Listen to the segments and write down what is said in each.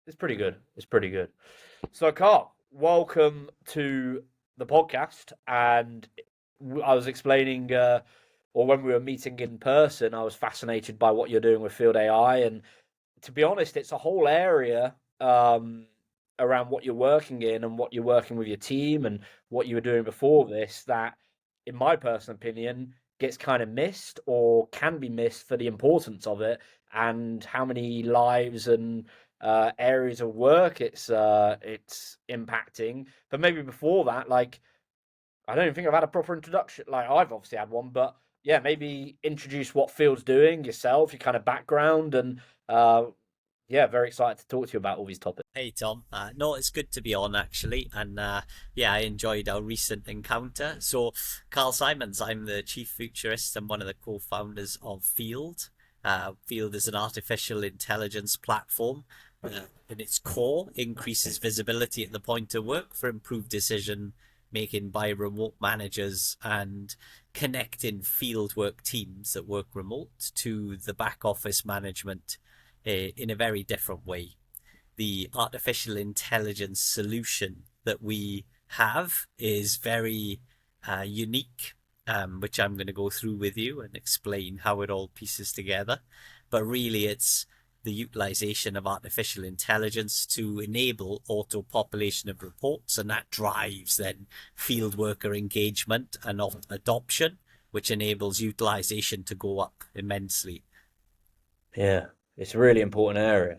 It's pretty good. It's pretty good. So, Carl, welcome to the podcast. And I was explaining, or when we were meeting in person, I was fascinated by what you're doing with Field AI. And to be honest, it's a whole area around what you're working in and what you're working with your team and what you were doing before this that, in my personal opinion, gets kind of missed or can be missed for the importance of it and how many lives and areas of work it's impacting. But maybe before that, like I don't even think I've had a proper introduction. Like I've obviously had one, but yeah, maybe introduce what Field's doing yourself, your kind of background, and uh, yeah, very excited to talk to you about all these topics. Hey Tom, no, it's good to be on actually, and yeah, I enjoyed our recent encounter. So, Karl Simons, I'm the chief futurist and one of the co-founders of Field. Field is an artificial intelligence platform. In its core, increases visibility at the point of work for improved decision making by remote managers and connecting fieldwork teams that work remote to the back office management in a very different way. The artificial intelligence solution that we have is very unique, which I'm going to go through with you and explain how it all pieces together. But really, it's the utilization of artificial intelligence to enable auto population of reports, and that drives then field worker engagement and adoption, which enables utilization to go up immensely. Yeah, it's a really important area.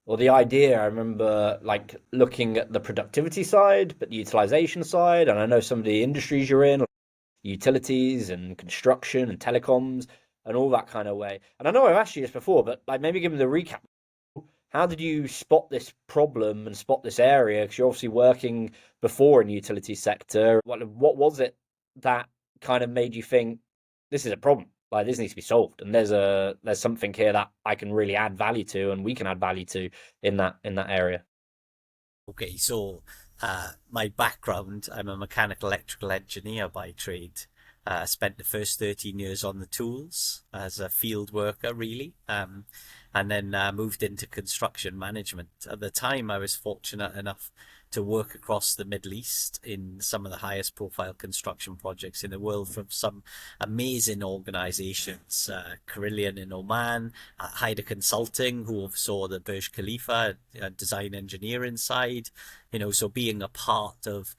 Well, the idea, I remember like looking at the productivity side, but the utilization side, and I know some of the industries you're in, like utilities and construction and telecoms and all that kind of way. And I know I've asked you this before, but like maybe give me the recap. How did you spot this problem and spot this area? Because you're obviously working before in the utility sector. What was it that kind of made you think this is a problem? Like this needs to be solved, and there's something here that I can really add value to, and we can add value to in that area. Okay, so my background, I'm a mechanical electrical engineer by trade. Spent the first 13 years on the tools as a field worker, really, and then moved into construction management. At the time, I was fortunate enough to work across the Middle East in some of the highest profile construction projects in the world from some amazing organizations, Carillion in Oman, Haida Consulting, who oversaw the Burj Khalifa design engineering side, so being a part of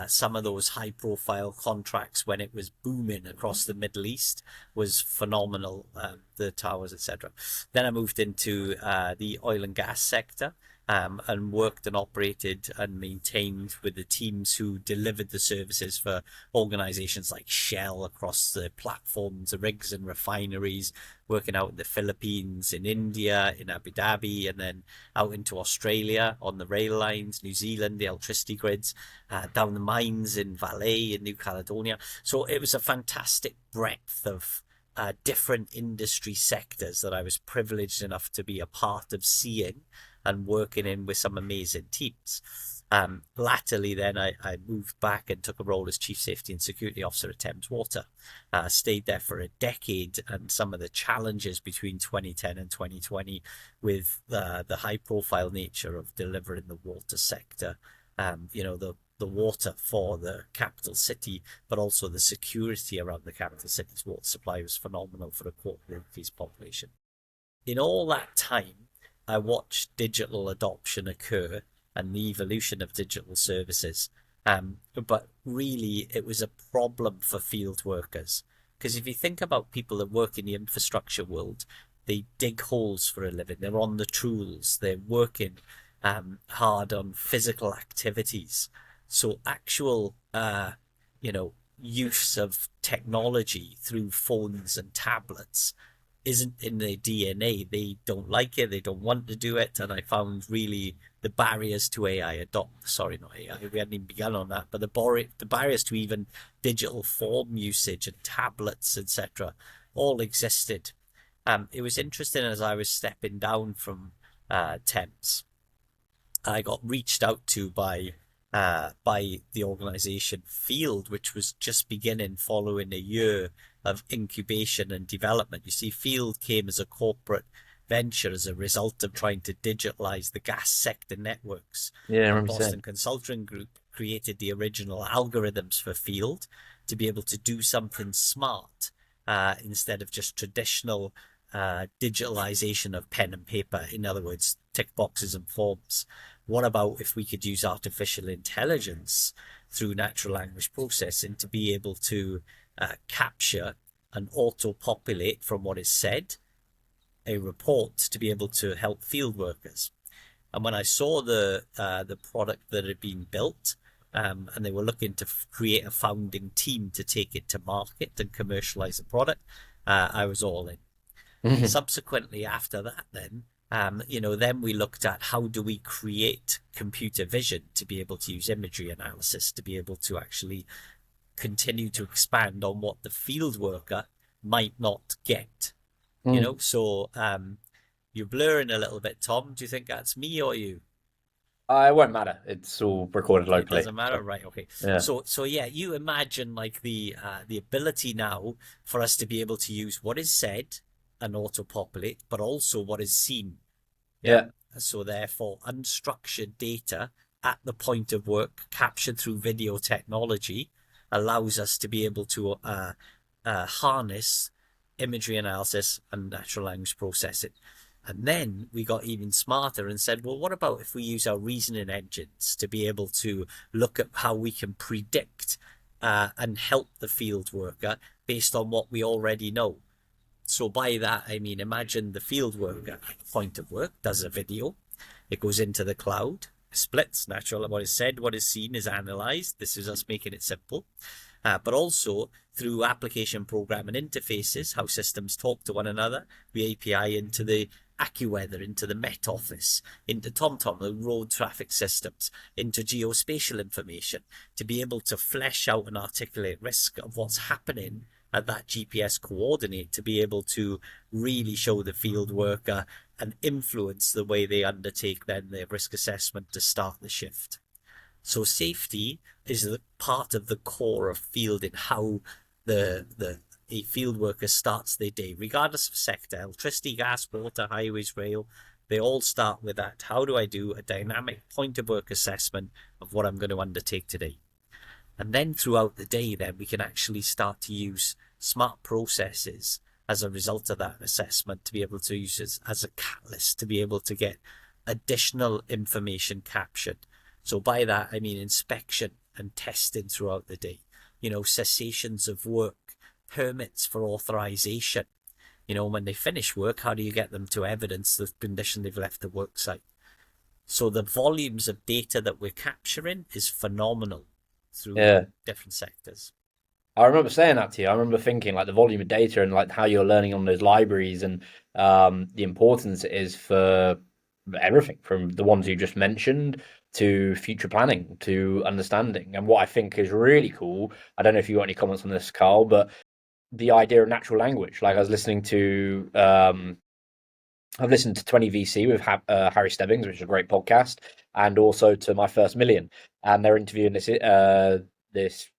some of those high profile contracts when it was booming across the Middle East was phenomenal, the towers, etc. Then I moved into the oil and gas sector, and worked and operated and maintained with the teams who delivered the services for organizations like Shell across the platforms, the rigs and refineries, working out in the Philippines, in India, in Abu Dhabi, and then out into Australia on the rail lines, New Zealand, the electricity grids, down the mines in Valais in New Caledonia. So it was a fantastic breadth of different industry sectors that I was privileged enough to be a part of seeing and working in with some amazing teams. Latterly, then I moved back and took a role as Chief Safety and Security Officer at Thames Water. Stayed there for a decade, and some of the challenges between 2010 and 2020 with the high profile nature of delivering the water sector, the water for the capital city, but also the security around the capital city's water supply was phenomenal for a quarter of its population. In all that time, I watched digital adoption occur and the evolution of digital services. But really, it was a problem for field workers. Because if you think about people that work in the infrastructure world, they dig holes for a living, they're on the tools, they're working hard on physical activities. So actual, use of technology through phones and tablets isn't in their DNA. They don't like it. They don't want to do it. And I found really the barriers to sorry, not AI, we hadn't even begun on that, but the barriers to even digital form usage and tablets, etc., all existed. It was interesting as I was stepping down from Thames. I got reached out to by the organization Field, which was just beginning following a year of incubation and development. You see, Field came as a corporate venture as a result of trying to digitalize the gas sector networks. Yeah, I And remember Boston saying. Consulting Group created the original algorithms for field to be able to do something smart instead of just traditional digitalization of pen and paper. In other words, tick boxes and forms. What about if we could use artificial intelligence through natural language processing to be able to capture and auto-populate from what is said a report to be able to help field workers? And when I saw the product that had been built, and they were looking to create a founding team to take it to market and commercialize the product, I was all in. Subsequently, after that, then we looked at how do we create computer vision to be able to use imagery analysis to be able to actually continue to expand on what the field worker might not get. So you're blurring a little bit, Tom. Do you think that's me or you? It won't matter. It's all recorded It locally. doesn't matter, So, right? Okay. yeah. So yeah, you imagine like the ability now for us to be able to use what is said and auto-populate, but also what is seen. Yeah. Yeah. So therefore, unstructured data at the point of work captured through video technology allows us to be able to harness imagery analysis and natural language processing. And then we got even smarter and said, well, what about if we use our reasoning engines to be able to look at how we can predict and help the field worker based on what we already know? So by that, I mean, imagine the field worker at the point of work does a video. It goes into the cloud, splits, natural, what is said, what is seen is analyzed. This is us making it simple. But also through application programming interfaces, how systems talk to one another. We API into the AccuWeather, into the Met Office, into TomTom, the road traffic systems, into geospatial information to be able to flesh out and articulate risk of what's happening at that GPS coordinate to be able to really show the field worker and influence the way they undertake then their risk assessment to start the shift. So safety is part of the core of fielding, how a field worker starts their day, regardless of sector, electricity, gas, water, highways, rail. They all start with that. How do I do a dynamic point of work assessment of what I'm going to undertake today? And then throughout the day, then we can actually start to use smart processes as a result of that assessment to be able to use it as a catalyst to be able to get additional information captured. So by that, I mean inspection and testing throughout the day, cessations of work, permits for authorization. When they finish work, how do you get them to evidence the condition they've left the work site? So the volumes of data that we're capturing is phenomenal through different sectors. I remember saying that to you. I remember thinking like the volume of data and like how you're learning on those libraries and the importance it is for everything from the ones you just mentioned to future planning to understanding. And what I think is really cool, I don't know if you got any comments on this, Carl, but the idea of natural language. Like I was listening to I've listened to 20 VC with Harry Stebbings, which is a great podcast, and also to My First Million. And they're interviewing this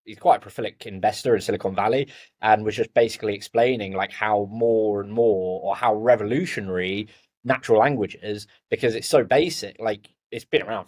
he's quite a prolific investor in Silicon Valley, and was just basically explaining like how more and more or how revolutionary natural language is because it's so basic. Like it's been around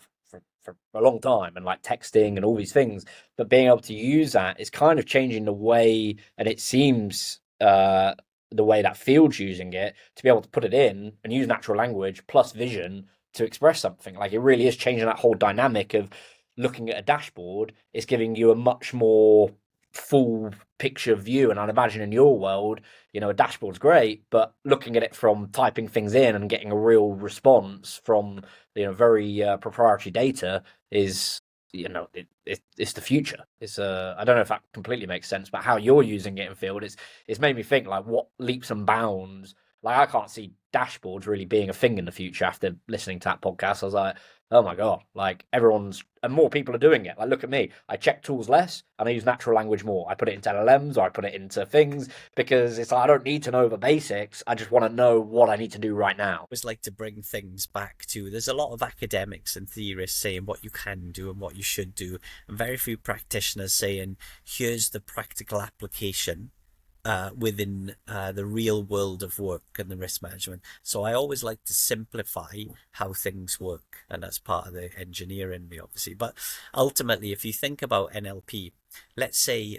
for a long time, and like texting and all these things, but being able to use that is kind of changing the way, and it seems the way that field's using it to be able to put it in and use natural language plus vision to express something. Like it really is changing that whole dynamic of looking at a dashboard. It's giving you a much more full picture view. And I'd imagine in your world, a dashboard's great, but looking at it from typing things in and getting a real response from very proprietary data is it's the future. It's I don't know if that completely makes sense, but how you're using it in field, it's made me think like what leaps and bounds. Like I can't see dashboards really being a thing in the future after listening to that podcast. I was like, oh my god, like everyone's and more people are doing it. Like look at me, I check tools less and I use natural language more. I put it into LLMs or I put it into things because it's like I don't need to know the basics. I just want to know what I need to do right now. I always like to bring things back to there's a lot of academics and theorists saying what you can do and what you should do, and very few practitioners saying here's the practical application within the real world of work and the risk management. So I always like to simplify how things work, and that's part of the engineer in me, obviously. But ultimately, if you think about NLP, let's say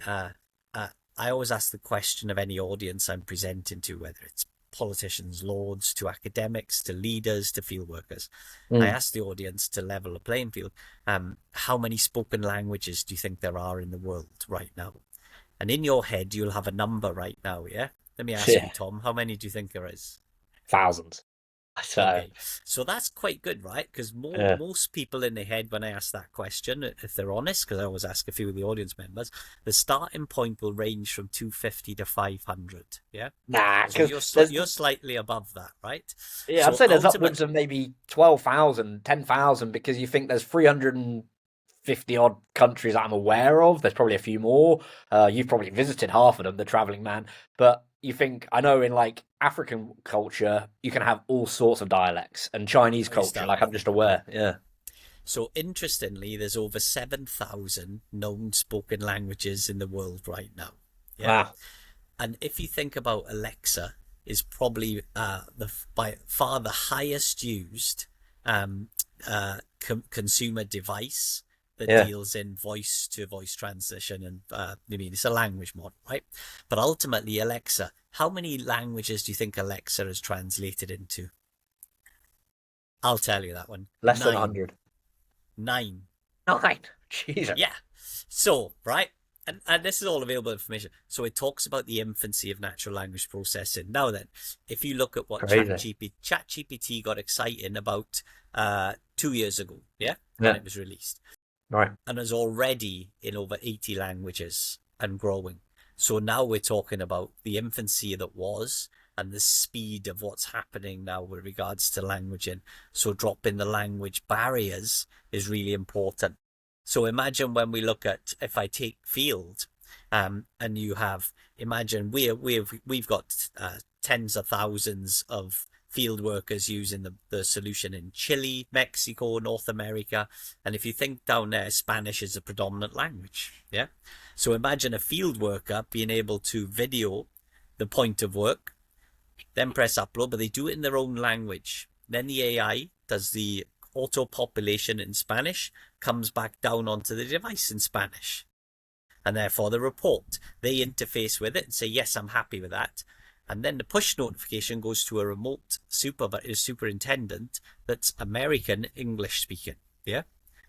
I always ask the question of any audience I'm presenting to, whether it's politicians, lords, to academics, to leaders, to field workers. I Mm. ask the audience to level a playing field. How many spoken languages do you think there are in the world right now? And in your head, you'll have a number right now, yeah? Let me ask you, Yeah, Tom, how many do you think there is? thousands. So, Okay, so that's quite good, right? Because yeah. most people in their head, when I ask that question, if they're honest, because I always ask a few of the audience members, the starting point will range from 250 to 500. Yeah, Nah, so because there's, you're slightly above that, right? yeah, I'd So say there's ultimate, upwards of maybe 12,000, 10,000, because you think there's 350 odd countries that I'm aware of. There's probably a few more. You've probably visited half of them, the traveling man. But you think, I know in like African culture, you can have all sorts of dialects, and Chinese oh, you culture, start like I'm with. just aware. Yeah. So interestingly, there's over 7,000 known spoken languages in the world right now. Yeah. Wow. And if you think about Alexa, is probably the by far the highest used um, consumer device that Yeah. deals in voice to voice transition, and I mean it's a language model, right? But ultimately, Alexa, how many languages do you think Alexa is translated into? I'll tell you that one. Less than Nine. 100. Nine. Nine. Jesus. Yeah. So, right. And this is all available information. So it talks about the infancy of natural language processing. Now then, if you look at what Crazy. ChatGPT got exciting about 2 years ago, yeah, when Yeah. it was released, Right. and is already in over 80 languages and growing. So now we're talking about the infancy that was and the speed of what's happening now with regards to languaging. So dropping the language barriers is really important. So imagine when we look at, if I take field, and you have, imagine we've got tens of thousands of field workers using the solution in Chile, Mexico, North America. And if you think down there, Spanish is a predominant language. Yeah. So imagine a field worker being able to video the point of work, then press upload, but they do it in their own language. Then the AI does the auto population in Spanish, comes back down onto the device in Spanish. And therefore the report, they interface with it and say, yes, I'm happy with that. And then the push notification goes to a remote superintendent that's American English speaking, yeah,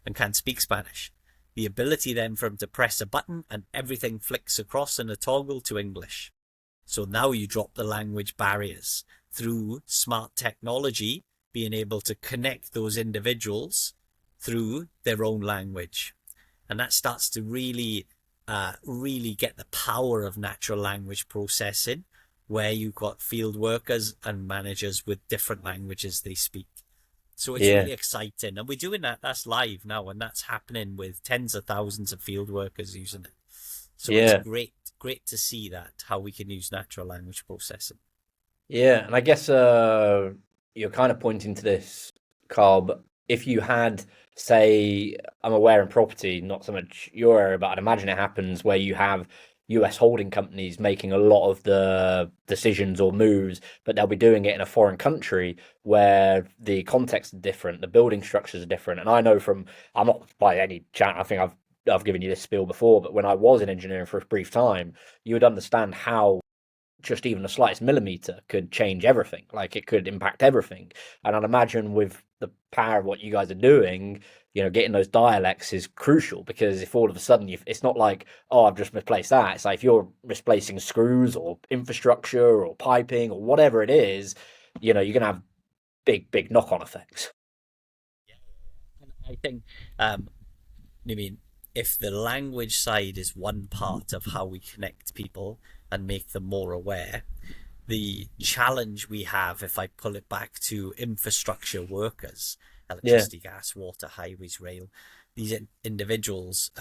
and can speak Spanish. The ability then for him to press a button and everything flicks across in a toggle to English. So now you drop the language barriers through smart technology, being able to connect those individuals through their own language. And that starts to really get the power of natural language processing, where you've got field workers and managers with different languages they speak. So it's Yeah. really exciting. And we're doing that. That's live now. And that's happening with tens of thousands of field workers using it. So it's Yeah. great to see that, how we can use natural language processing. Yeah, and I guess you're kind of pointing to this, Carl, but if you had, say, I'm aware in property, not so much your area, but I'd imagine it happens where you have US holding companies making a lot of the decisions or moves, but they'll be doing it in a foreign country where the context is different, the building structures are different. And I know from, I'm not by any chance, I think I've given you this spiel before, but when I was in engineering for a brief time, you would understand how just even the slightest millimeter could change everything. Like it could impact everything. And I'd imagine with the power of what you guys are doing, getting those dialects is crucial because if all of a sudden it's not like, oh, I've just misplaced that. It's like if you're misplacing screws or infrastructure or piping or whatever it is, you're going to have big knock on effects. And I think, I mean, if the language side is one part of how we connect people and make them more aware, the challenge we have, if I pull it back to infrastructure workers, Yeah. electricity, gas, water, highways, rail, these individuals,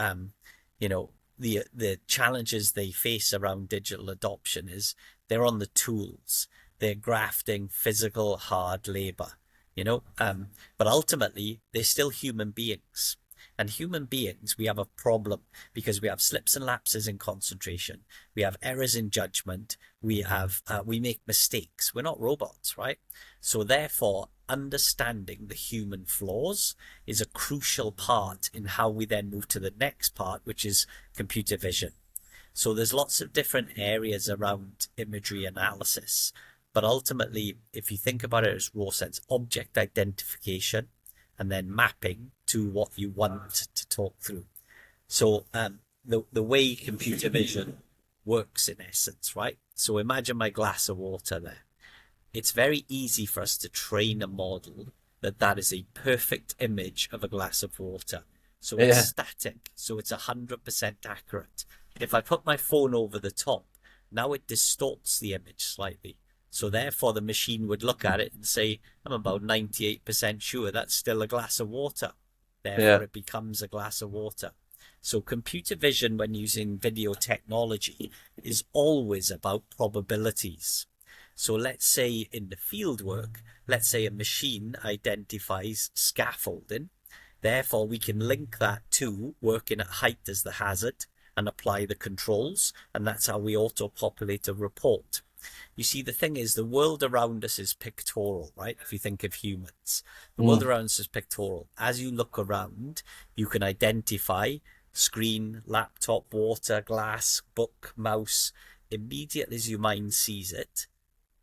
you know, the challenges they face around digital adoption is they're on the tools, they're grafting physical hard labor, but ultimately they're still human beings. And human beings, we have a problem because we have slips and lapses in concentration. We have errors in judgment. We make mistakes. We're not robots, right? So therefore, understanding the human flaws is a crucial part in how we then move to the next part, which is computer vision. So there's lots of different areas around imagery analysis. But ultimately, if you think about it as raw sense, object identification, and then mapping to what you want to talk through. So the way computer vision works in essence, right? So imagine my glass of water there. It's very easy for us to train a model that is a perfect image of a glass of water. So it's static, so it's 100% accurate. If I put my phone over the top, now it distorts the image slightly. So therefore the machine would look at it and say, I'm about 98% sure that's still a glass of water. Therefore it becomes a glass of water. So computer vision when using video technology is always about probabilities. So let's say in the field work, let's say a machine identifies scaffolding. Therefore we can link that to working at height as the hazard and apply the controls. And that's how we auto-populate a report. You see, the thing is, the world around us is pictorial, right? If you think of humans, the world around us is pictorial. As you look around, you can identify screen, laptop, water, glass, book, mouse, immediately as your mind sees it.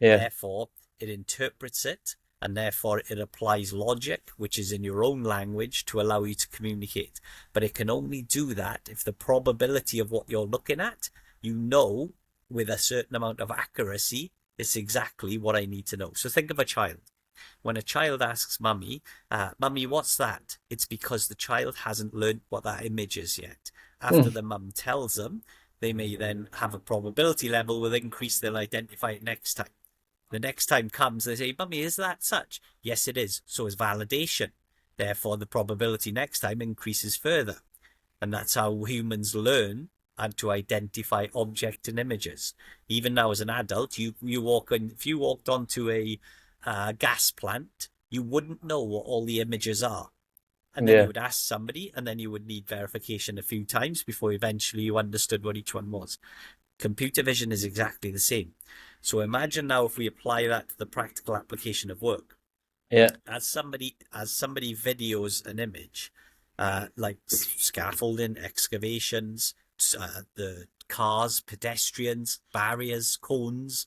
Therefore, it interprets it, and therefore it applies logic, which is in your own language, to allow you to communicate. But it can only do that if the probability of what you're looking at, you know, with a certain amount of accuracy, it's exactly what I need to know. So think of a child. When a child asks mummy, mummy, what's that? It's because the child hasn't learned what that image is yet. After the mum tells them, they may then have a probability level with increase, they'll identify it next time. The next time comes, they say, mummy, is that such? Yes, it is. So is validation. Therefore, the probability next time increases further. And that's how humans learn and to identify object and images. Even now as an adult, you walk in, if you walked onto a gas plant, you wouldn't know what all the images are. And then you would ask somebody, and then you would need verification a few times before eventually you understood what each one was. Computer vision is exactly the same. So imagine now if we apply that to the practical application of work. As somebody videos an image, like scaffolding, excavations, the cars, pedestrians, barriers, cones,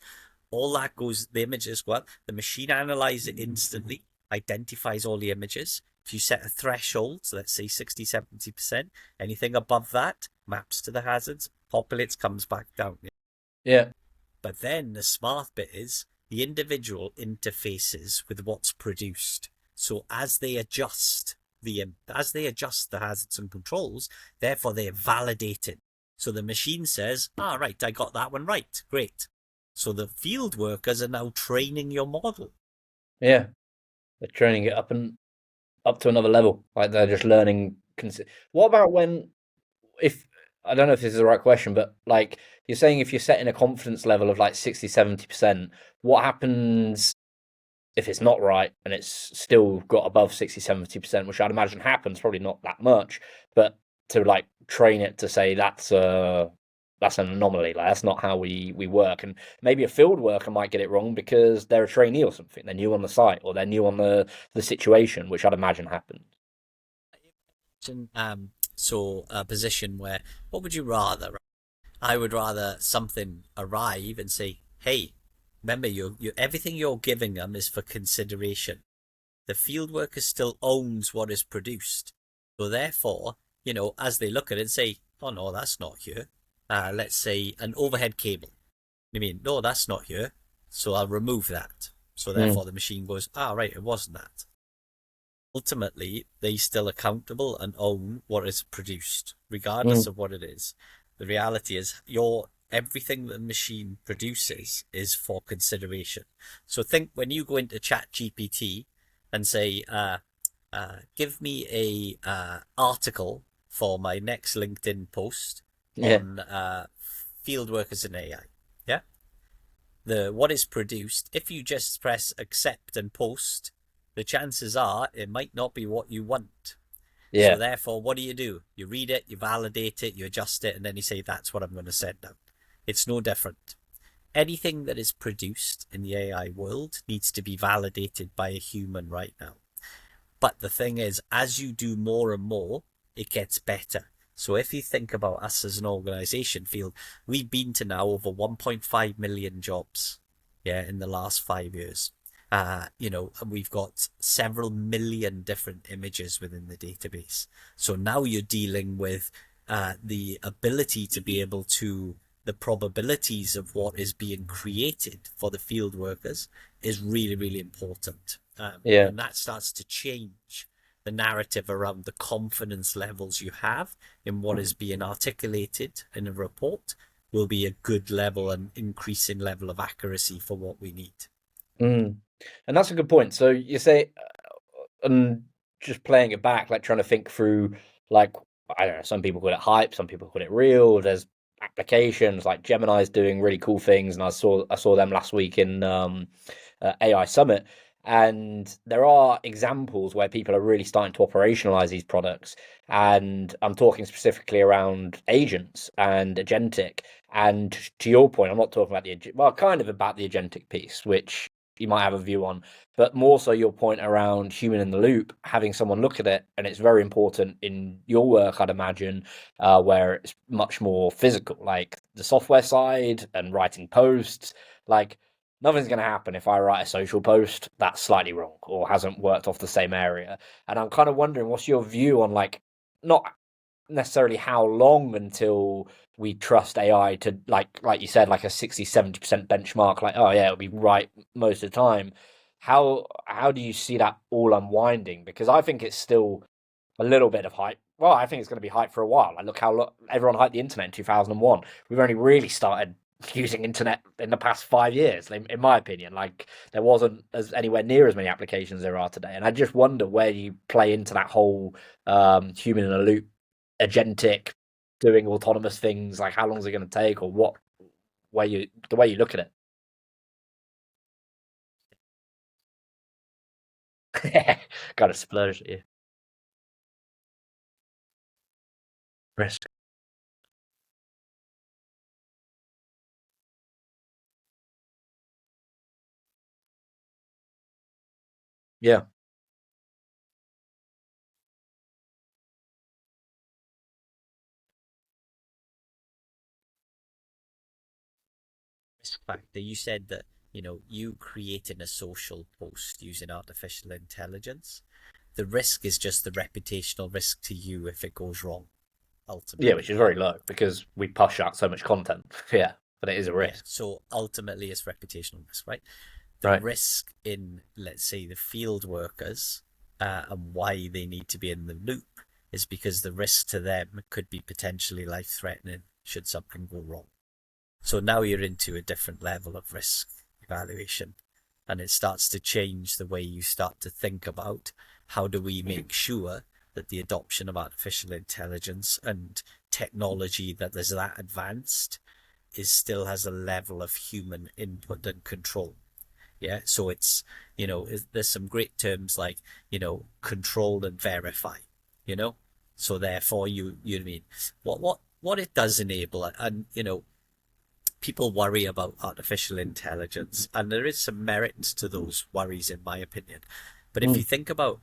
all that goes, the images go up. The machine analyzes it instantly, identifies all the images. If you set a threshold, so let's say 60, 70%, anything above that maps to the hazards, populates, comes back down. But then the smart bit is the individual interfaces with what's produced. So as they adjust the hazards and controls, therefore they're validated. So the machine says, right, I got that one right. Great. So the field workers are now training your model. They're training it up to another level. Like they're just learning. What about if I don't know if this is the right question, but like you're saying, if you're setting a confidence level of like 60, 70%, what happens if it's not right and it's still got above 60, 70%, which I'd imagine happens, probably not that much, but to like train it to say that's an anomaly, like that's not how we work. And maybe a field worker might get it wrong because they're a trainee or something, they're new on the site or they're new on the situation, which I'd imagine happens. So a position where, what would you rather? I would rather something arrive and say, hey, remember, you everything you're giving them is for consideration. The field worker still owns what is produced. So therefore, as they look at it and say, oh no, that's not here. Let's say an overhead cable. I mean, no, that's not here. So I'll remove that. So therefore the machine goes, right, it wasn't that. Ultimately, they still accountable and own what is produced, regardless of what it is. The reality is everything the machine produces is for consideration. So think when you go into ChatGPT and say, give me a article for my next LinkedIn post on field workers in AI. What is produced, if you just press accept and post, the chances are it might not be what you want. Yeah. So therefore, what do? You read it, you validate it, you adjust it, and then you say, that's what I'm going to send out. It's no different. Anything that is produced in the AI world needs to be validated by a human right now. But the thing is, as you do more and more, it gets better. So if you think about us as an organization, Field, we've been to now over 1.5 million jobs, yeah, in the last 5 years. And we've got several million different images within the database. So now you're dealing with the ability to be able to, the probabilities of what is being created for the field workers is really, really important. Yeah. And that starts to change the narrative around the confidence levels you have in what is being articulated in a report will be a good level and increasing level of accuracy for what we need. Mm. And that's a good point. So you say, and just playing it back, like trying to think through, like, I don't know, some people call it hype, some people call it real. There's applications like Gemini's doing really cool things, and I saw them last week in AI Summit. And there are examples where people are really starting to operationalize these products. And I'm talking specifically around agents and agentic. And to your point, I'm not talking about well, kind of about the agentic piece, which you might have a view on, but more so your point around human in the loop, having someone look at it, and it's very important in your work, I'd imagine, where it's much more physical, like the software side and writing posts. Like nothing's going to happen if I write a social post that's slightly wrong or hasn't worked off the same area. And I'm kind of wondering, what's your view on, like, not necessarily how long until we trust AI to, like you said, like a 60-70% benchmark, like, oh yeah, it'll be right most of the time. How do you see that all unwinding? Because I think it's still a little bit of hype. Well, I think it's going to be hype for a while. Like, look how everyone hyped the internet in 2001. We've only really started using internet in the past 5 years, in my opinion. Like, there wasn't as anywhere near as many applications there are today. And I just wonder where you play into that whole human in a loop, agentic, doing autonomous things. Like, how long is it going to take, or what the way you look at it? Got to splurge at you. Risk. Yeah. Risk factor, you said that, you creating a social post using artificial intelligence, the risk is just the reputational risk to you if it goes wrong, Yeah, ultimately, which is yeah? very low because we push out so much content. Yeah, but it is a Yeah, risk. so ultimately it's reputational risk, right? The Right. risk in, let's say, the field workers, and why they need to be in the loop is because the risk to them could be potentially life threatening should something go wrong. So now you're into a different level of risk evaluation, and it starts to change the way you start to think about how do we make sure that the adoption of artificial intelligence and technology that is that advanced is still has a level of human input and control. Yeah, so it's, there's some great terms like, control and verify, you know. So therefore, you mean what it does enable, and people worry about artificial intelligence, and there is some merit to those worries, in my opinion. But if you Mm. think about,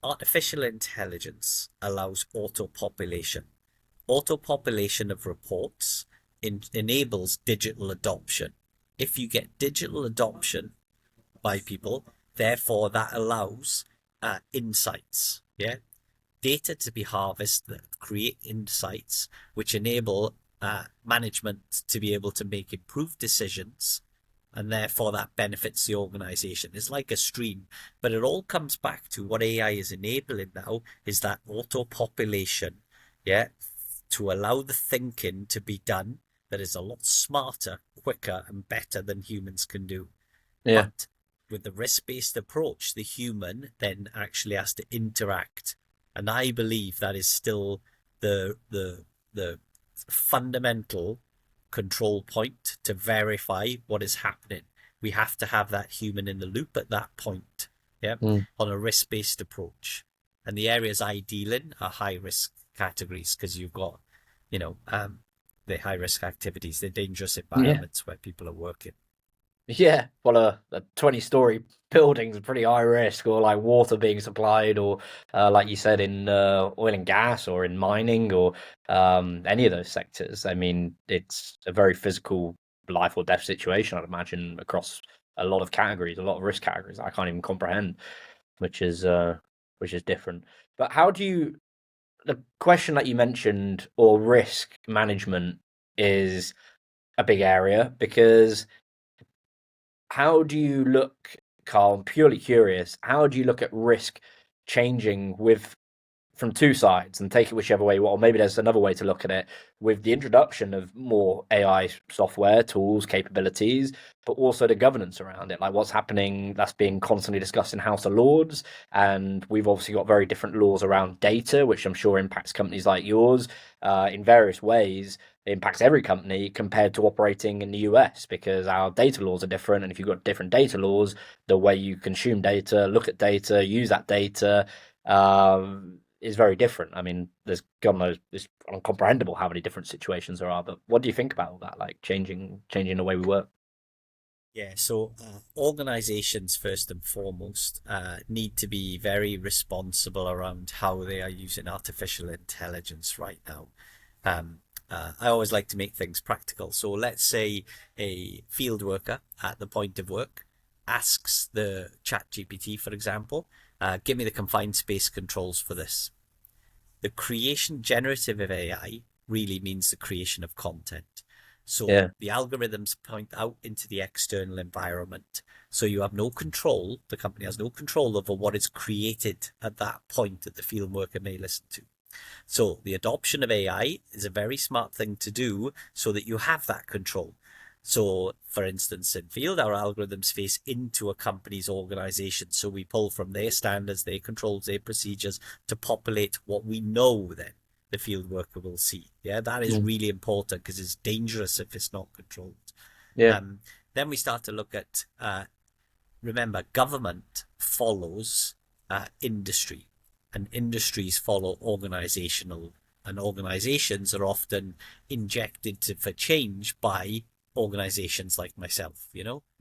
artificial intelligence allows auto-population. Auto-population of reports enables digital adoption. If you get digital adoption by people, therefore that allows insights. Yeah, data to be harvested that create insights which enable management to be able to make improved decisions, and therefore that benefits the organization. It's like a stream, but it all comes back to what AI is enabling now is that auto population, yeah, to allow the thinking to be done that is a lot smarter, quicker, and better than humans can do. Yeah. But with the risk-based approach, the human then actually has to interact, and I believe that is still the fundamental control point to verify what is happening. We have to have that human in the loop at that point, yeah, Mm. on a risk-based approach. And the areas I deal in are high risk categories because you've got, the high risk activities, the dangerous Yeah. environments where people are working. Yeah, well, a 20-story building's pretty high risk, or like water being supplied, or like you said, in oil and gas, or in mining, or any of those sectors. I mean, it's a very physical life or death situation, I'd imagine, across a lot of categories, a lot of risk categories I can't even comprehend, which is which is different. But how do you, the question that you mentioned, or risk management, is a big area because how do you look, Carl? I'm purely curious. How do you look at risk changing with from two sides and take it whichever way you want? Or maybe there's another way to look at it with the introduction of more AI software, tools, capabilities, but also the governance around it. Like what's happening that's being constantly discussed in House of Lords. And we've obviously got very different laws around data, which I'm sure impacts companies like yours in various ways. It impacts every company compared to operating in the US because our data laws are different. And if you've got different data laws, the way you consume data, look at data, use that data, is very different. I mean, there's God knows it's incomprehensible how many different situations there are. But what do you think about all that? Like changing the way we work? Yeah, so organizations, first and foremost, need to be very responsible around how they are using artificial intelligence right now. Um, I always like to make things practical. So let's say a field worker at the point of work asks the chat GPT, for example, give me the confined space controls for this. The creation generative of AI really means the creation of content. So Yeah, the algorithms point out into the external environment. So you have no control, the company has no control over what is created at that point that the field worker may listen to. So the adoption of AI is a very smart thing to do so that you have that control. So, for instance, in field, our algorithms face into a company's organization. So we pull from their standards, their controls, their procedures to populate what we know then the field worker will see. Yeah, that is mm, really important because it's dangerous if it's not controlled. yeah, Um, then we start to look at, remember, government follows industry, and industries follow organizational, and organizations are often injected for change by organizations like myself,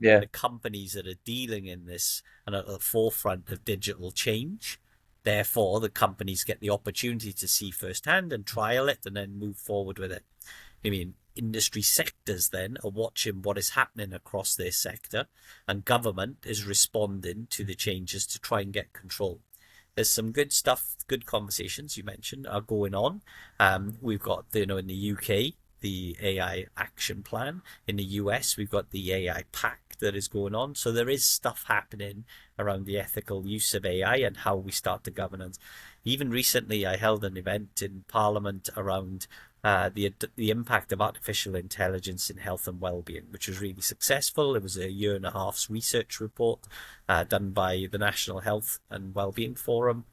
yeah, the companies that are dealing in this and at the forefront of digital change. Therefore, the companies get the opportunity to see firsthand and trial it and then move forward with it. I mean, industry sectors then are watching what is happening across their sector, and government is responding to the changes to try and get control. There's some good stuff, good conversations you mentioned are going on. We've got, in the UK, the AI action plan. In the US, we've got the AI pact that is going on. So there is stuff happening around the ethical use of AI and how we start to governance. Even recently, I held an event in Parliament around the impact of artificial intelligence in health and well-being, which was really successful. It was a year and a half's research report done by the National Health and Wellbeing Forum.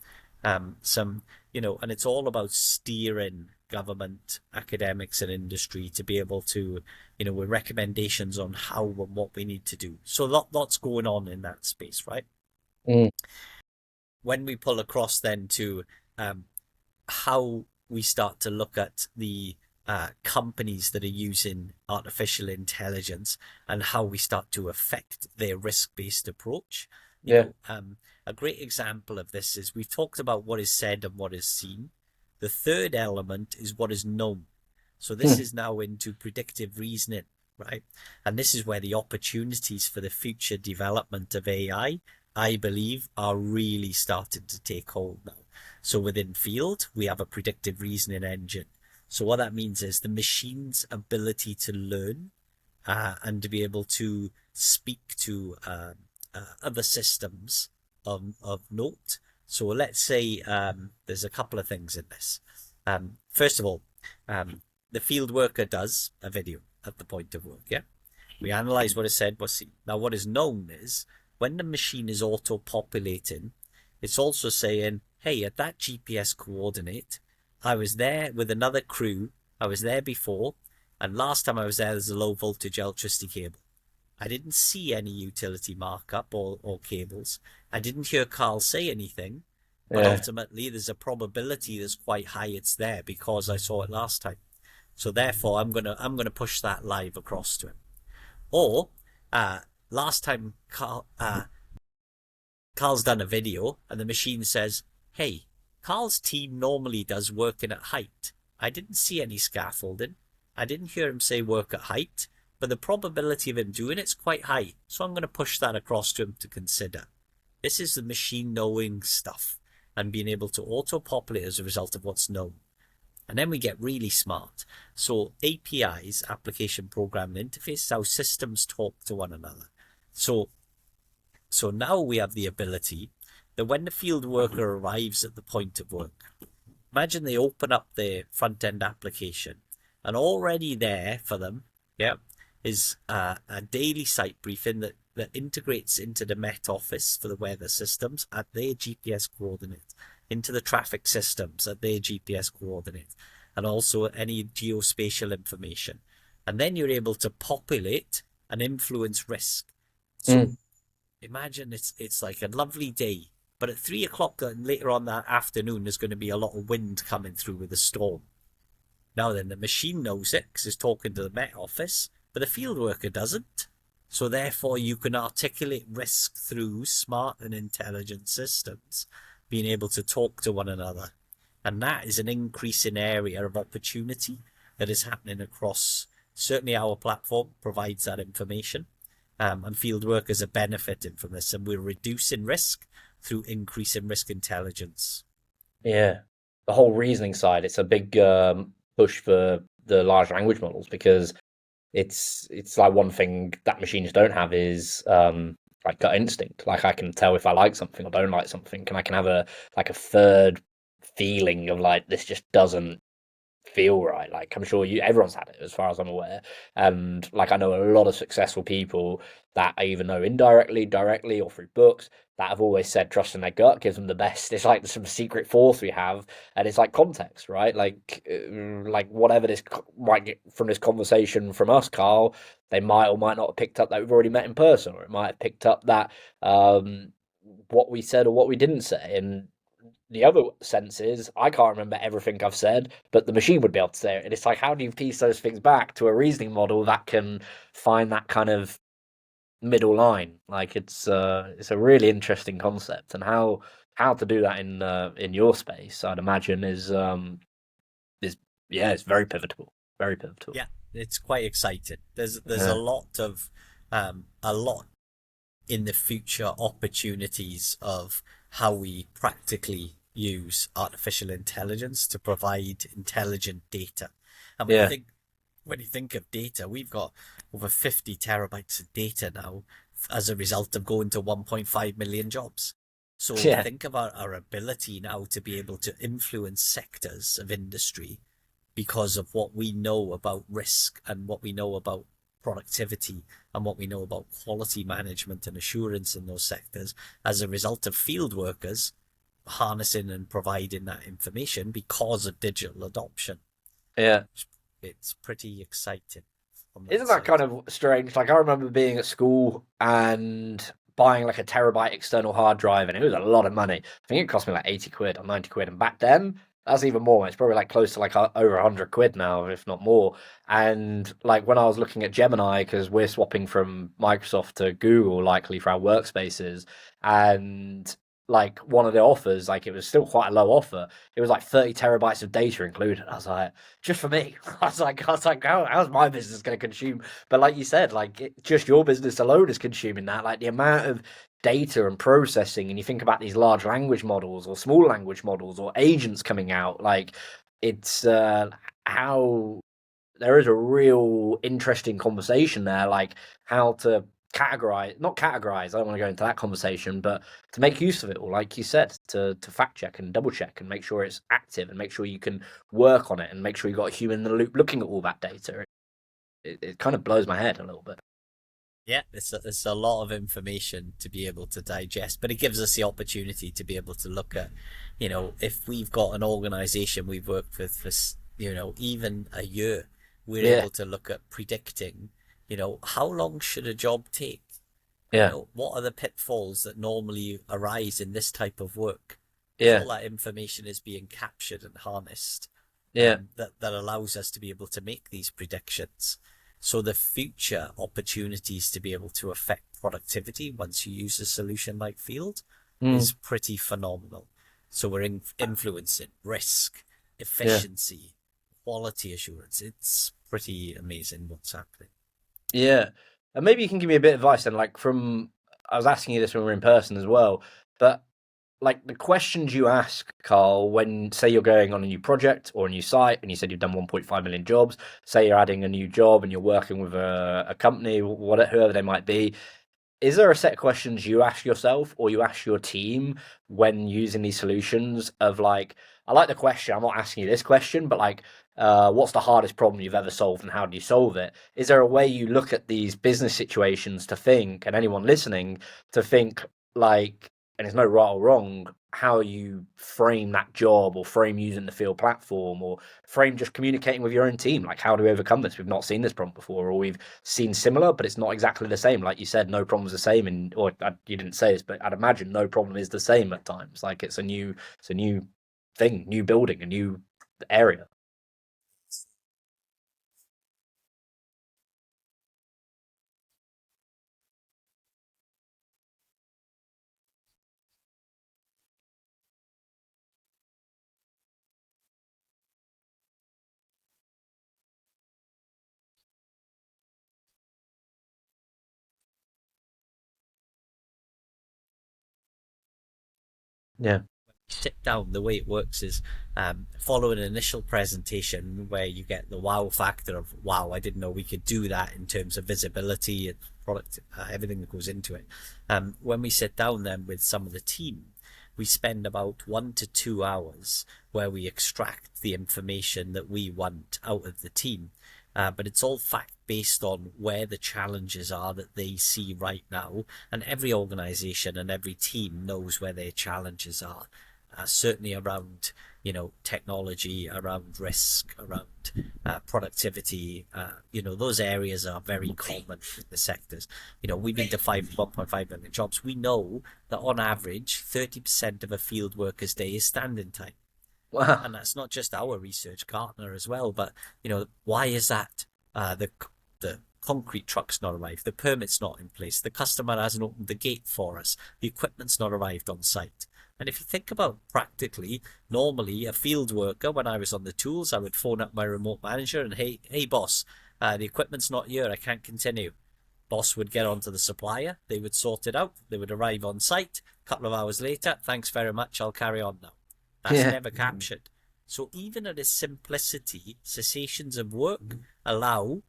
And it's all about steering government, academics, and industry to be able to, with recommendations on how and what we need to do. So lots going on in that space, right? mm, When we pull across then to how we start to look at the companies that are using artificial intelligence and how we start to affect their risk-based approach. yeah, A great example of this is we've talked about what is said and what is seen. The third element is what is known. So this mm, is now into predictive reasoning, right? And this is where the opportunities for the future development of I believe, are really starting to take hold now. So within field, we have a predictive reasoning engine. So what that means is the machine's ability to learn and to be able to speak to other systems of note. So let's say there's a couple of things in this. First of all, the field worker does a video at the point of work. Yeah, we analyze what is said, what's seen. Now, what is known is when the machine is auto-populating, it's also saying, hey, at that GPS coordinate, I was there with another crew. I was there before. And last time I was there, there's a low voltage electricity cable. I didn't see any utility markup or cables. I didn't hear Carl say anything. But Yeah. ultimately, there's a probability that's quite high it's there because I saw it last time. So therefore, I'm gonna push that live across to him. Or uh, last time Carl's done a video and the machine says, "Hey, Carl's team normally does working at height. I didn't see any scaffolding. I didn't hear him say work at height, but the probability of him doing it's quite high. So I'm going to push that across to him to consider." This is the machine knowing stuff and being able to auto-populate as a result of what's known. And then we get really smart. So APIs, application programming interface, is how systems talk to one another. So now we have the ability that when the field worker arrives at the point of work, imagine they open up their front end application, and already there for them, yeah, is a daily site briefing that integrates into the Met Office for the weather systems at their GPS coordinate, into the traffic systems at their GPS coordinate, and also any geospatial information. And then you're able to populate and influence risk. So Mm. imagine it's like a lovely day, but at 3 o'clock later on that afternoon, there's going to be a lot of wind coming through with a storm. Now then, the machine knows it because it's talking to the Met Office, but the field worker doesn't. So therefore, you can articulate risk through smart and intelligent systems being able to talk to one another. And that is an increasing area of opportunity that is happening across, certainly our platform provides that information. And field workers are benefiting from this, and we're reducing risk through increasing risk intelligence. Yeah. The whole reasoning side, it's a big push for the large language models because it's like one thing that machines don't have is like gut instinct. Like I can tell if I like something or don't like something, and I can have a like a third feeling of like this just doesn't feel right. Like I'm sure everyone's had it as far as I'm aware. And like I know a lot of successful people that I either know indirectly, directly, or through books that have always said trusting their gut gives them the best. It's like some secret force we have, and it's like context, right? Like whatever this might get from this conversation from us, Carl, they might or might not have picked up that we've already met in person, or it might have picked up that what we said or what we didn't say, and the other sense is I can't remember everything I've said, but the machine would be able to say it. And it's like, how do you piece those things back to a reasoning model that can find that kind of middle line? Like it's a really interesting concept, and how to do that in your space, I'd imagine is yeah, it's very pivotal, very pivotal. Yeah, it's quite exciting. There's Yeah, a lot in the future opportunities of how we practically use artificial intelligence to provide intelligent data. And yeah, when you think of data, we've got over 50 terabytes of data now as a result of going to 1.5 million jobs. So yeah, think about our ability now to be able to influence sectors of industry because of what we know about risk and what we know about productivity and what we know about quality management and assurance in those sectors as a result of field workers harnessing and providing that information because of digital adoption. yeah. It's pretty exciting on that Isn't that side. kind of strange? Like I remember being at school and buying like a terabyte external hard drive, and it was a lot of money. I think it cost me like 80 quid or 90 quid, and back then that's even more. It's probably like close to like over 100 quid now, if not more. And like when I was looking at Gemini, because we're swapping from Microsoft to Google likely for our workspaces, and like one of the offers, like it was still quite a low offer. It was like 30 terabytes of data included. I was like, just for me. I was like, how's my business going to consume? But like you said, just your business alone is consuming that. Like the amount of data and processing, and you think about these large language models or small language models or agents coming out, like it's how there is a real interesting conversation there, like how to categorize, not categorize. I don't want to go into that conversation, but to make use of it all, like you said, to fact check and double check and make sure it's active and make sure you can work on it and make sure you got a human in the loop looking at all that data. It kind of blows my head a little bit. Yeah, it's a lot of information to be able to digest, but it gives us the opportunity to be able to look at, if we've got an organization we've worked with for, even a year, we're Yeah, able to look at predicting, how long should a job take? yeah, What are the pitfalls that normally arise in this type of work? if Yeah. all that information is being captured and harnessed, Yeah. that allows us to be able to make these predictions. So the future opportunities to be able to affect productivity once you use a solution like Field Mm. is pretty phenomenal. So we're influencing risk, Yeah. efficiency, quality assurance. It's pretty amazing what's happening. Yeah. And maybe you can give me a bit of advice then, like from I was asking you this when we were in person as well, but like the questions you ask, Carl, when say you're going on a new project or a new site and you said you've done 1.5 million jobs, say you're adding a new job and you're working with a company, whatever, whoever they might be, is there a set of questions you ask yourself or you ask your team when using these solutions of like, I like the question, I'm not asking you this question, but like, what's the hardest problem you've ever solved and how do you solve it? Is there a way you look at these business situations to think, and anyone listening to think like, and there's no right or wrong, how you frame that job or frame using the field platform or frame just communicating with your own team? Like, how do we overcome this? We've not seen this problem before, or we've seen similar, but it's not exactly the same. Like you said, no problem's the same, and or you didn't say this, but I'd imagine no problem is the same at times. Like it's a new thing, new building, a new area. Yeah, Sit down, the way it works is follow an initial presentation where you get the wow factor of wow, I didn't know we could do that in terms of visibility and product, everything that goes into it. When we sit down then with some of the team, we spend about 1 to 2 hours where we extract the information that we want out of the team. But it's all fact based on where the challenges are that they see right now. And every organization and every team knows where their challenges are. Certainly around technology, around risk, around productivity. Those areas are very common in the sectors. We've been to 1.5 million jobs. We know that on average 30% of a field worker's day is standing time. wow, And that's not just our research partner as well, but why is that? The concrete truck's not arrived, the permit's not in place, the customer hasn't opened the gate for us, the equipment's not arrived on site. And if you think about practically, normally a field worker, when I was on the tools, I would phone up my remote manager and hey boss, the equipment's not here, I can't continue. Boss would get onto the supplier, they would sort it out, they would arrive on site. A couple of hours later, thanks very much, I'll carry on now. That's yeah, never captured. So even at its simplicity, cessations of work allow,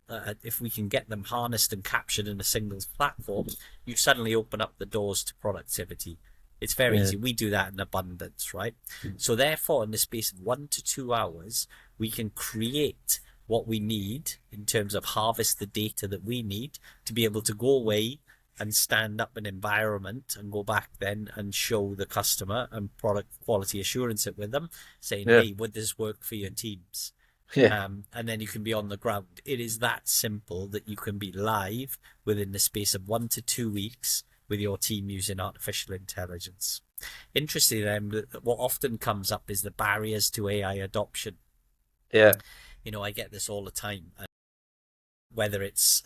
if we can get them harnessed and captured in a single platform, you suddenly open up the doors to productivity. It's very yeah, easy. We do that in abundance, right? So therefore, in the space of 1 to 2 hours, we can create what we need in terms of harvest the data that we need to be able to go away and stand up an environment and go back then and show the customer and product quality assurance it with them, saying, yeah, hey, would this work for your teams? yeah, And then you can be on the ground. It is that simple that you can be live within the space of 1 to 2 weeks with your team using artificial intelligence. Interestingly, then, what often comes up is the barriers to AI adoption. yeah, I get this all the time, whether it's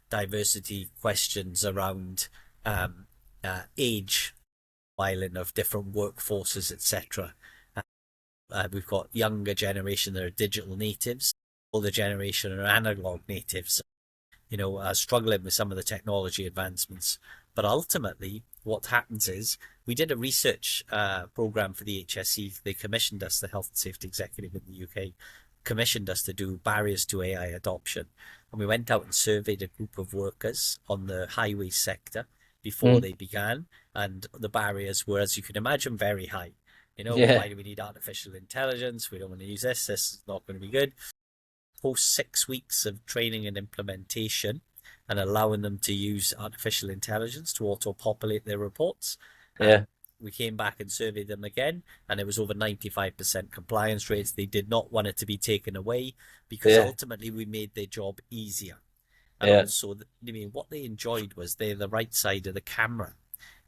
diversity questions around age, filing of different workforces, etc. We've got younger generation that are digital natives, older generation are analog natives. Struggling with some of the technology advancements. But ultimately, what happens is we did a research program for the HSE. They commissioned us, the Health and Safety Executive in the UK, commissioned us to do barriers to AI adoption. And we went out and surveyed a group of workers on the highway sector before mm, they began. And the barriers were, as you can imagine, very high. yeah, Why do we need artificial intelligence? We don't want to use this. This is not going to be good. Post 6 weeks of training and implementation and allowing them to use artificial intelligence to auto-populate their reports. yeah, We came back and surveyed them again, and it was over 95% compliance rates. They did not want it to be taken away because yeah, ultimately we made their job easier. And yeah, also, what they enjoyed was they're the right side of the camera.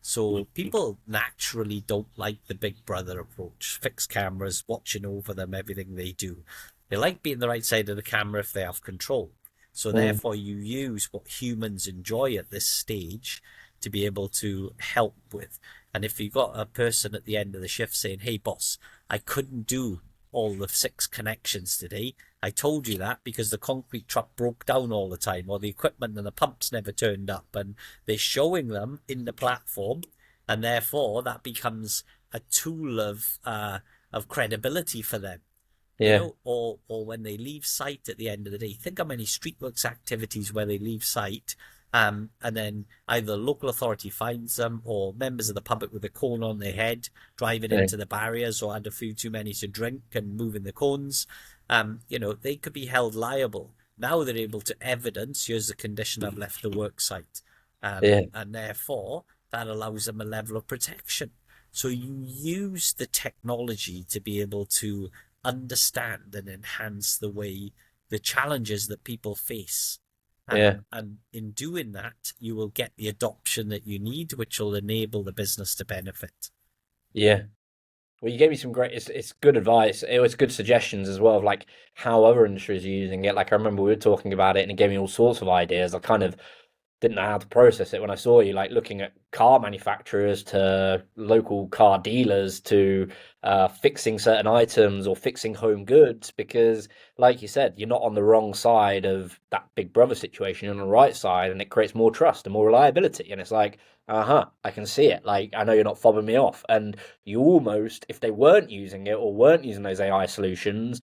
So people naturally don't like the big brother approach, fixed cameras, watching over them, everything they do. They like being the right side of the camera if they have control. So Mm. therefore you use what humans enjoy at this stage to be able to help with. And if you've got a person at the end of the shift saying, hey boss, I couldn't do all the 6 connections today. I told you that because the concrete truck broke down all the time, or the equipment and the pumps never turned up, and they're showing them in the platform, and therefore that becomes a tool of credibility for them. Yeah, Or when they leave site at the end of the day. Think how many streetworks activities where they leave site, and then either local authority finds them or members of the public with a cone on their head driving yeah, into the barriers or had a few too many to drink and moving the cones. They could be held liable. Now they're able to evidence, here's the condition I've left the work site. yeah, And therefore, that allows them a level of protection. So you use the technology to be able to understand and enhance the challenges that people face. yeah, And in doing that, you will get the adoption that you need, which will enable the business to benefit. yeah. Well, you gave me some great. It's good advice. It was good suggestions as well of like how other industries are using it. Like I remember we were talking about it, and it gave me all sorts of ideas. I kind of didn't know how to process it when I saw you, like looking at car manufacturers to local car dealers to fixing certain items or fixing home goods. Because, like you said, you're not on the wrong side of that big brother situation, you're on the right side, and it creates more trust and more reliability. And it's like, I can see it. Like, I know you're not fobbing me off. And you almost, if they weren't using it or weren't using those AI solutions,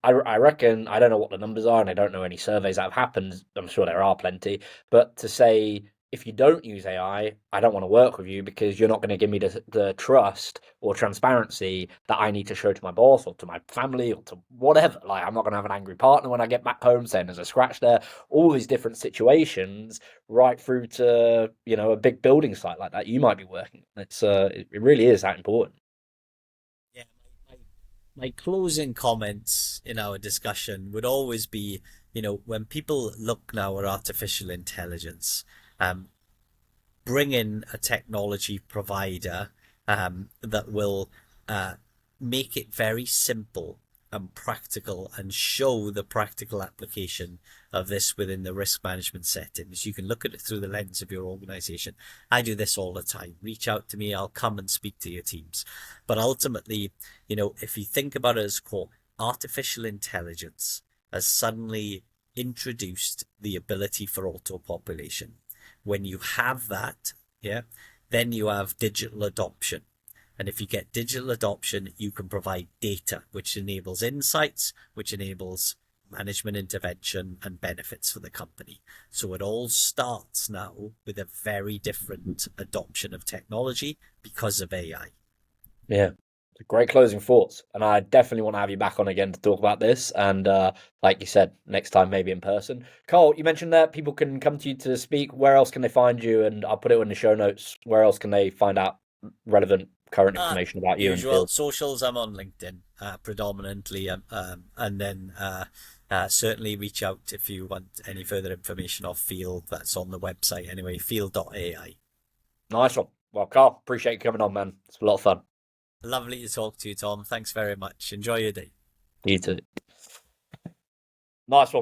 I reckon, I don't know what the numbers are, and I don't know any surveys that have happened. I'm sure there are plenty, but to say if you don't use I don't want to work with you because you're not going to give me the trust or transparency that I need to show to my boss or to my family or to whatever. Like, I'm not going to have an angry partner when I get back home saying there's a scratch there. All these different situations, right through to a big building site like that you might be working. It really is that important. Yeah, my closing comments in our discussion would always be, when people look now at artificial intelligence, um, bring in a technology provider that will make it very simple and practical and show the practical application of this within the risk management settings. You can look at it through the lens of your organization. I do this all the time. Reach out to me, I'll come and speak to your teams. But ultimately, if you think about it as core, artificial intelligence has suddenly introduced the ability for auto population. When you have that, yeah, then you have digital adoption. And if you get digital adoption, you can provide data, which enables insights, which enables management intervention and benefits for the company. So it all starts now with a very different adoption of technology because of AI. Yeah. Great closing thoughts, and I definitely want to have you back on again to talk about this. And like you said, next time maybe in person. Carl, you mentioned that people can come to you to speak. Where else can they find you? And I'll put it in the show notes. Where else can they find out relevant current information about you and the Usual field? socials, I'm on LinkedIn predominantly, and then certainly reach out if you want any further information off field. That's on the website anyway, field.ai. Nice one. Well, Carl, appreciate you coming on, man. It's a lot of fun. Lovely to talk to you, Tom. Thanks very much. Enjoy your day. You too. Nice one.